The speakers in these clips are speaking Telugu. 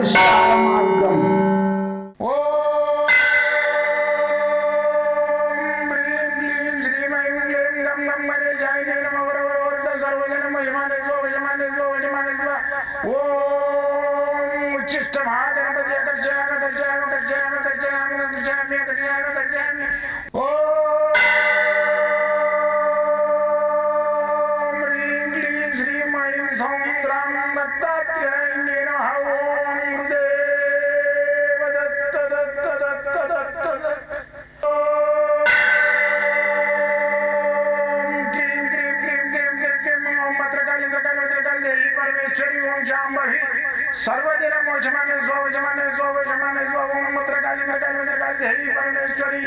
పరిష్కార మార్గం. सर्वदिन मोचमाने स्वजमाने स्वजमाने स्वम मत्रकाली मत्रकाली मत्रकाली देवी परमेश्वरी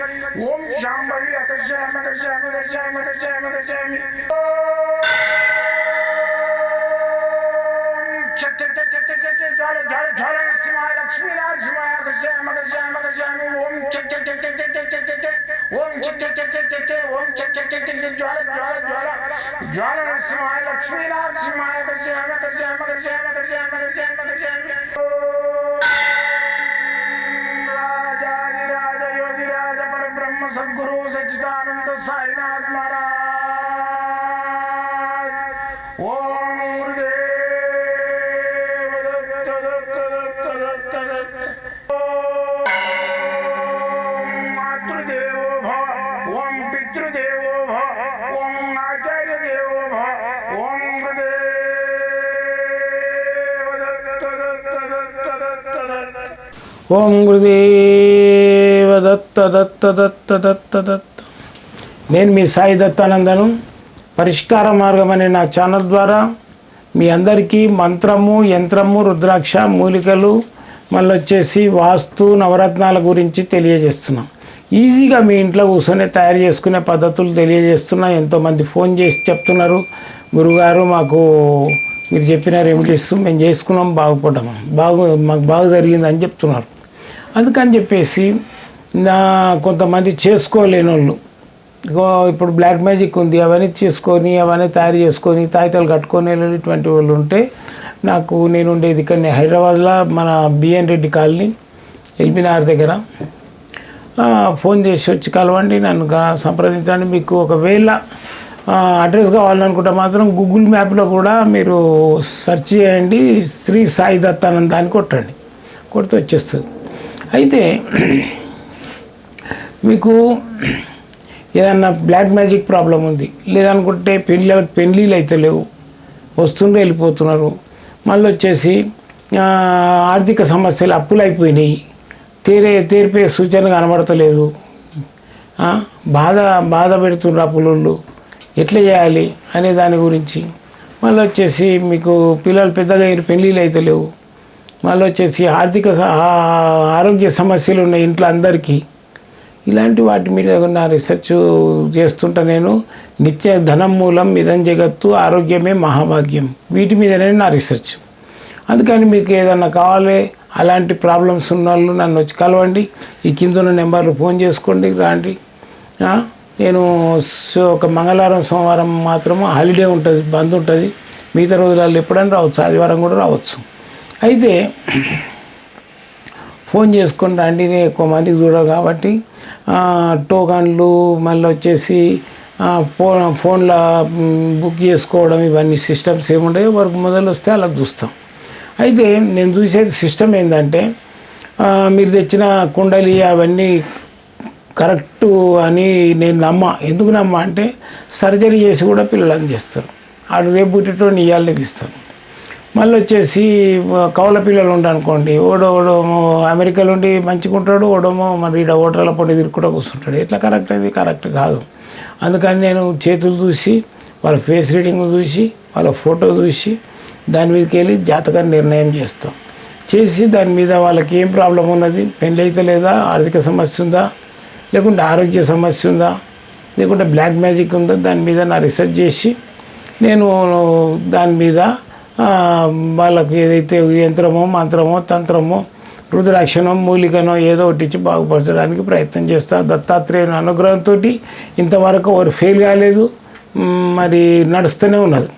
ओम शांभवी अकर्षयामि अकर्षयामि अकर्षयामि अकर्षयामि अकर्षयामि चट चट चट चट चट ज्वाल ज्वाल ज्वाल नरसिंहाय लक्ष्मी नरसिंहाय अकर्षयामि अकर्षयामि अकर्षयामि ओम चट चट चट चट चट चट चट ओम चट चट चट चट चट ओम चट चट चट चट ज्वाल ज्वाल ज्वाल ज्वाल नरसिंहाय लक्ष्मी नरसिंहाय अकर्षयामि अकर्षयामि अकर्षयामि अकर्षयामि अकर्षयामि अकर्षयामि राजाधिराज योगिराज परब्रह्म सद्गुरु सच्चिदानंद साईनाथ महाराज ओम गुरुदेव दत्त दत्त दत्त दत्त दत्त ओम मातृदेवो भव ओम पितृदेवो भव ओम आचार्य देवो भव ओम गुरुदेव दत्त दत्त दत्त दत्त दत्त ఓం గురుదేవ దత్త దత్త దత్త దత్త దత్త. నేను మీ సాయి దత్తానందను. పరిష్కార మార్గం అనే నా ఛానల్ ద్వారా మీ అందరికీ మంత్రము, యంత్రము, రుద్రాక్ష, మూలికలు, మళ్ళీ వచ్చేసి వాస్తు, నవరత్నాల గురించి తెలియజేస్తున్నాం. ఈజీగా మీ ఇంట్లో కూర్చొని తయారు చేసుకునే పద్ధతులు తెలియజేస్తున్నా. ఎంతోమంది ఫోన్ చేసి చెప్తున్నారు, గురుగారు మాకు మీరు చెప్పిన రెమెడీస్ మేము చేసుకున్నాం, బాగుపడ్డాము, మాకు బాగా జరిగిందని చెప్తున్నారు. అందుకని చెప్పేసి కొంతమంది చేసుకోలేని వాళ్ళు ఇప్పుడు బ్లాక్ మ్యాజిక్ ఉంది, అవన్నీ చేసుకొని అవన్నీ తయారు చేసుకొని తాయితాలు కట్టుకొని వెళ్ళేటువంటి వాళ్ళు ఉంటే నాకు నేను ఉండేది ఇక్కడ హైదరాబాద్లో మన బిఎన్ రెడ్డి కాలనీ ఎల్బీనగర్ దగ్గర ఫోన్ చేసి వచ్చి కలవండి, నన్ను సంప్రదించండి. మీకు ఒకవేళ అడ్రస్ కావాలనుకుంటే మాత్రం గూగుల్ మ్యాప్లో కూడా మీరు సెర్చ్ చేయండి, శ్రీ సాయి దత్తానంద అని కొట్టండి, కొడితే వచ్చేస్తుంది. అయితే మీకు ఏదన్నా బ్లాక్ మ్యాజిక్ ప్రాబ్లం ఉంది, లేదనుకుంటే పెళ్ళిళ్ళు అయితే లేవు, వస్తుండే వెళ్ళిపోతున్నారు, మళ్ళీ వచ్చేసి ఆర్థిక సమస్యలు అప్పులు అయిపోయినాయి, తీరిపోయే సూచన కనబడతలేదు, బాధ పెడుతున్నారు అప్పులు, ఎట్లా చేయాలి అనే దాని గురించి, మళ్ళీ వచ్చేసి మీకు పిల్లలు పెద్దగా పెళ్ళిళ్ళు అయితే లేవు, మళ్ళీ వచ్చేసి ఆరోగ్య సమస్యలు ఉన్నాయి ఇంట్లో అందరికీ, ఇలాంటి వాటి మీద నా రీసెర్చ్ చేస్తుంటా నేను. నిత్య ధనం మూలం మిదం జగత్తు ఆరోగ్యమే మహాభాగ్యం, వీటి మీదనే నా రీసెర్చ్. అందుకని మీకు ఏదన్నా కావాలి, అలాంటి ప్రాబ్లమ్స్ ఉన్న వాళ్ళు నన్ను వచ్చి కలవండి. ఈ కింద ఉన్న నెంబర్లు ఫోన్ చేసుకోండి, రాండి. నేను ఒక మంగళవారం సోమవారం మాత్రము హాలిడే ఉంటుంది, బంద్ ఉంటుంది, మిగతా రోజులలో ఎప్పుడైనా రావచ్చు, ఆదివారం కూడా రావచ్చు. అయితే ఫోన్ చేసుకొని రండి, నేను ఎక్కువ మందికి చూడరు కాబట్టి టోకన్లు మళ్ళీ వచ్చేసి ఫోన్లో బుక్ చేసుకోవడం ఇవన్నీ సిస్టమ్స్ ఏముంటాయో వరకు మొదలు వస్తే అలా చూస్తాం. అయితే నేను చూసేది సిస్టమ్ ఏంటంటే మీరు తెచ్చిన కుండలి అవన్నీ కరెక్టు అని నేను ఎందుకు అంటే సర్జరీ చేసి కూడా పిల్లలని చేస్తారు, ఆడు రేపు పుట్టేటోని ఇయ్యాలనే తీస్తారు. మళ్ళీ వచ్చేసి కౌల పిల్లలు ఉండనుకోండి, ఓడోమో అమెరికాలో ఉండి మంచిగా ఉంటాడు, ఓడోమో మరి ఈడ ఓటర్ల పొడి తిరుగుకుంటూ కూర్చుంటాడు. ఎట్లా కరెక్ట్ అది కరెక్ట్ కాదు. అందుకని నేను చేతులు చూసి వాళ్ళ ఫేస్ రీడింగ్ చూసి వాళ్ళ ఫోటో చూసి దాని మీదకి వెళ్ళి జాతకాన్ని నిర్ణయం చేస్తాం. చేసి దాని మీద వాళ్ళకి ఏం ప్రాబ్లం ఉన్నది, పెళ్ళి అయితే లేదా, ఆర్థిక సమస్య ఉందా, లేకుంటే ఆరోగ్య సమస్య ఉందా, లేకుంటే బ్లాక్ మ్యాజిక్ ఉందా, దాని మీద నా రీసెర్చ్ చేసి నేను దాని మీద వాళ్ళకి ఏదైతే యంత్రమో మంత్రమో తంత్రమో రుద్రాక్షనో మూలికనో ఏదో ఒకటి ఇచ్చి బాగుపరచడానికి ప్రయత్నం చేస్తా. దత్తాత్రేయుని అనుగ్రహంతో ఇంతవరకు ఎవరు ఫెయిల్ కాలేదు, మరి నడుస్తూనే ఉన్నది.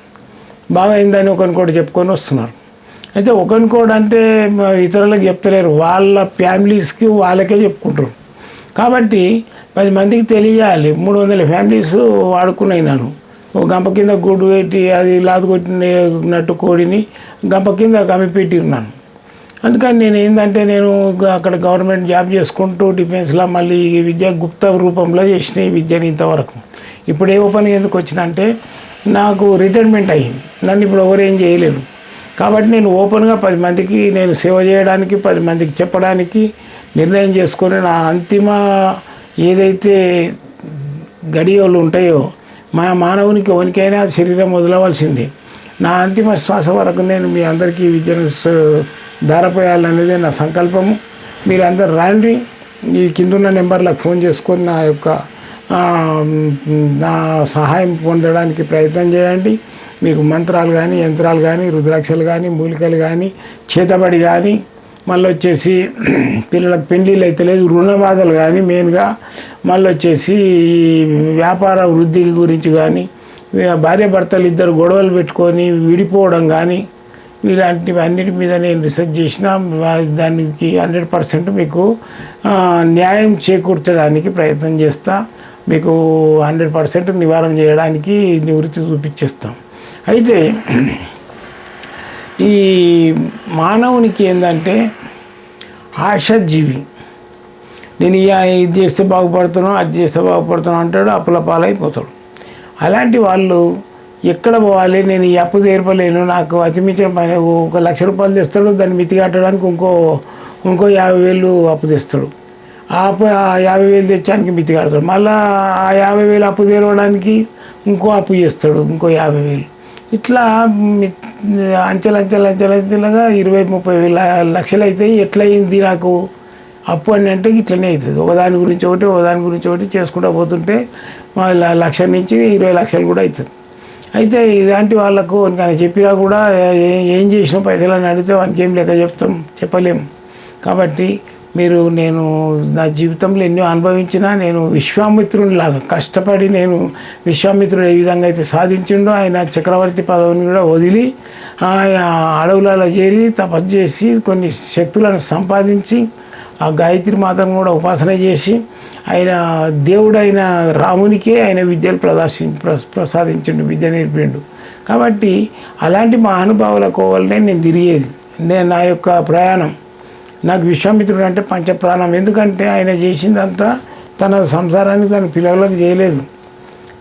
బాగా అయిందని ఒకరికొకటి చెప్పుకొని వస్తున్నారు. అయితే ఒకరికోడు అంటే ఇతరులకు చెప్తలేరు, వాళ్ళ ఫ్యామిలీస్కి వాళ్ళకే చెప్పుకుంటారు. కాబట్టి 10 మందికి తెలియాలి. 300 ఫ్యామిలీస్ వాడుకున్నాయి నన్ను. ఒక గంప కింద గుడ్డు పెట్టి అది లాదు కొట్టినట్టు కోడిని గంప కింద కమ్మిపెట్టిన్నాను. అందుకని నేను ఏంటంటే నేను అక్కడ గవర్నమెంట్ జాబ్ చేసుకుంటూ డిఫెన్స్లో మళ్ళీ విద్య గుప్త రూపంలో చేసిన ఈ విద్యని ఇంతవరకు. ఇప్పుడు ఏ పని ఎందుకు వచ్చిన అంటే నాకు రిటైర్మెంట్ అయ్యింది, నన్ను ఇప్పుడు ఎవరు ఏం చేయలేరు. కాబట్టి నేను ఓపెన్గా 10 మందికి నేను సేవ చేయడానికి, 10 మందికి చెప్పడానికి నిర్ణయం చేసుకొని నా అంతిమ ఏదైతే గడియలు ఉంటాయో మన మానవునికి ఎవరికైనా శరీరం వదలవలసిందే. నా అంతిమ శ్వాస వరకు నేను మీ అందరికీ విద్యను ధారపోయాలనేదే నా సంకల్పము. మీరందరూ రండి, ఈ కిందున్న నెంబర్లకు ఫోన్ చేసుకొని నా సహాయం పొందడానికి ప్రయత్నం చేయండి. మీకు మంత్రాలు కానీ, యంత్రాలు కానీ, రుద్రాక్షలు కానీ, మూలికలు కానీ, చేతబడి కానీ, మళ్ళీ వచ్చేసి పిల్లలకు పెళ్ళిళ్ళు అయితే లేదు, రుణ బాధలు కానీ, మెయిన్గా మళ్ళీ వచ్చేసి వ్యాపార వృద్ధి గురించి కానీ, భార్యాభర్తలు ఇద్దరు గొడవలు పెట్టుకొని విడిపోవడం కానీ, ఇలాంటివన్నిటి మీద నేను రిసెర్చ్ చేసిన దానికి 100% మీకు న్యాయం చేకూర్చడానికి ప్రయత్నం చేస్తా. మీకు 100% నివారణ చేయడానికి నివృత్తి చూపించేస్తాం. అయితే ఈ మానవునికి ఏంటంటే ఆశాజీవి. నేను ఇది చేస్తే బాగుపడుతున్నాను, అది చేస్తే బాగుపడుతున్నాను అంటాడు, అప్పుల పాలైపోతాడు. అలాంటి వాళ్ళు ఎక్కడ పోవాలి, నేను ఈ అప్పు తీర్పలేను, నాకు అతిమించిన పని 1 లక్ష రూపాయలు తెస్తాడు, దాన్ని మితి కట్టడానికి ఇంకో 50,000 అప్పు తెస్తాడు. ఆ 50,000 తెచ్చానికి మితి కడతాడు. మళ్ళీ ఆ 50,000 అప్పు తీరవడానికి ఇంకో అప్పు చేస్తాడు, ఇంకో 50,000. ఇట్లా అంచెలంచెలుగా 20-30 లక్షలు అవుతాయి. ఎట్లయింది నాకు అప్పు అని అంటే ఇట్లనే అవుతుంది. ఒకదాని గురించి ఒకటి చేసుకుంటూ పోతుంటే 1,00,000 నుంచి 20 లక్షలు కూడా అవుతుంది. అయితే ఇలాంటి వాళ్ళకు కానీ చెప్పినా కూడా ఏం చేసిన పైసలని అడిగితే వానికి ఏం లెక్క చెప్పలేము. కాబట్టి నేను నా జీవితంలో ఎన్నో అనుభవించినా నేను విశ్వామిత్రునిలాగా కష్టపడి నేను విశ్వామిత్రుడు ఏ విధంగా అయితే సాధించిండో ఆయన చక్రవర్తి పదవిని కూడా వదిలి ఆయన అడవులలో చేరి తపస్సు చేసి కొన్ని శక్తులను సంపాదించి ఆ గాయత్రి మాతను కూడా ఉపాసన చేసి ఆయన దేవుడైన రామునికే ఆయన విద్యను ప్రసాదించిండు, విద్య నేర్పిండు. కాబట్టి అలాంటి మహానుభావుల కోవలనే నేను తిరిగేది. నా యొక్క ప్రయాణం నాకు విశ్వామిత్రుడు అంటే పంచప్రాణం. ఎందుకంటే ఆయన చేసిందంతా తన సంసారానికి తన పిల్లలకు చేయలేదు,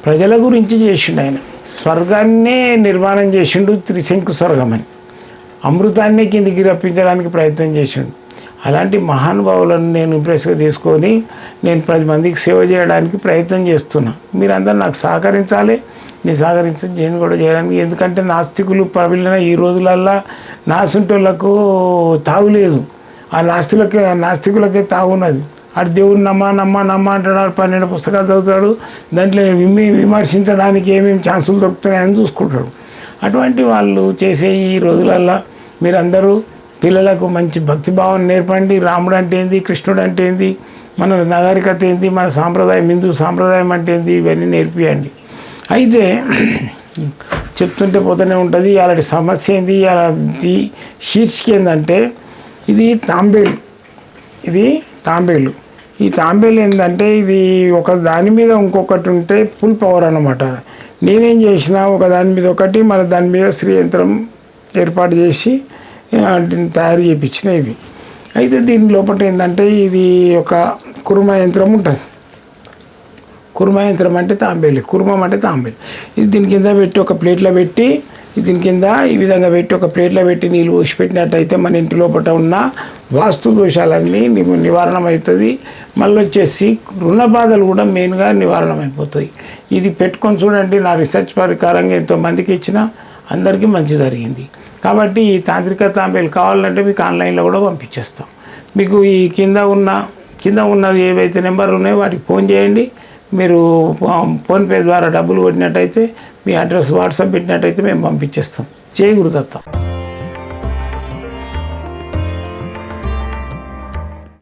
ప్రజల గురించి చేసిండు. ఆయన స్వర్గాన్నే నిర్మాణం చేసిండు, త్రిశంకు స్వర్గం అని. అమృతాన్నే కిందికి రప్పించడానికి ప్రయత్నం చేసిండు. అలాంటి మహానుభావులను నేను ఇంప్రెస్గా తీసుకొని నేను 10 మందికి సేవ చేయడానికి ప్రయత్నం చేస్తున్నా. మీరందరూ నాకు సహకరించాలి. నేను కూడా చేయడానికి. ఎందుకంటే నాస్తికులు ప్రబలిన ఈ రోజులల్లో నాసుంటోళ్లకు తావులేదు. ఆ నాస్తికులకే తాగున్నది. ఆడు దేవుడు నమ్మ అంటాడు, 12 పుస్తకాలు చదువుతాడు, దాంట్లో విమర్శించడానికి ఏమేమి ఛాన్సులు దొరుకుతున్నాయని చూసుకుంటాడు. అటువంటి వాళ్ళు చేసే ఈ రోజులల్లో మీరందరూ పిల్లలకు మంచి భక్తిభావం నేర్పండి. రాముడు అంటే ఏంది, కృష్ణుడు అంటే ఏంది, మన నాగరికత ఏంది, మన సాంప్రదాయం, హిందూ సాంప్రదాయం అంటే ఏంది, ఇవన్నీ నేర్పియండి. అయితే చెప్తుంటే పోతూనే ఉంటుంది. అలాంటి సమస్య ఏంది, అలాంటి శీర్షిక ఏంటంటే ఇది తాంబేలు. ఈ తాంబేలు ఏంటంటే ఇది ఒక దాని మీద ఇంకొకటి ఉంటే ఫుల్ పవర్ అన్నమాట. నేనేం చేసిన ఒక దాని మీద ఒకటి, మన దాని మీద శ్రీయంత్రం ఏర్పాటు చేసి తయారు చేయించిన ఇవి. అయితే దీని లోపల ఏంటంటే ఇది ఒక కుర్మ యంత్రం ఉంటుంది. కుర్మ యంత్రం అంటే తాంబేలి, కుర్మం అంటే తాంబేలి. ఇది దీని కింద పెట్టి ఒక ప్లేట్లో పెట్టి, దీని కింద ఈ విధంగా పెట్టి ఒక ప్లేట్లో పెట్టి నీళ్ళు పోసి పెట్టినట్టయితే మన ఇంటి లోపల ఉన్న వాస్తు దోషాలన్నీ నివారణ అవుతుంది. మళ్ళీ వచ్చేసి రుణ బాధలు కూడా మెయిన్గా నివారణ అయిపోతాయి. ఇది పెట్టుకొని చూడండి. నా రీసెర్చ్ ప్రకారంగా ఎంతోమందికి ఇచ్చినా అందరికీ మంచి జరిగింది. కాబట్టి ఈ తాంత్రిక తాంబేలు కావాలంటే మీకు ఆన్లైన్లో కూడా పంపించేస్తాం. మీకు ఈ కింద ఉన్న ఏవైతే నెంబర్లు ఉన్నాయో వాటికి ఫోన్ చేయండి. మీరు ఫోన్పే ద్వారా డబ్బులు కొట్టినట్టయితే మీ అడ్రస్ వాట్సాప్ పెట్టినట్టయితే మేము పంపించేస్తాం. జై గురుదత్త.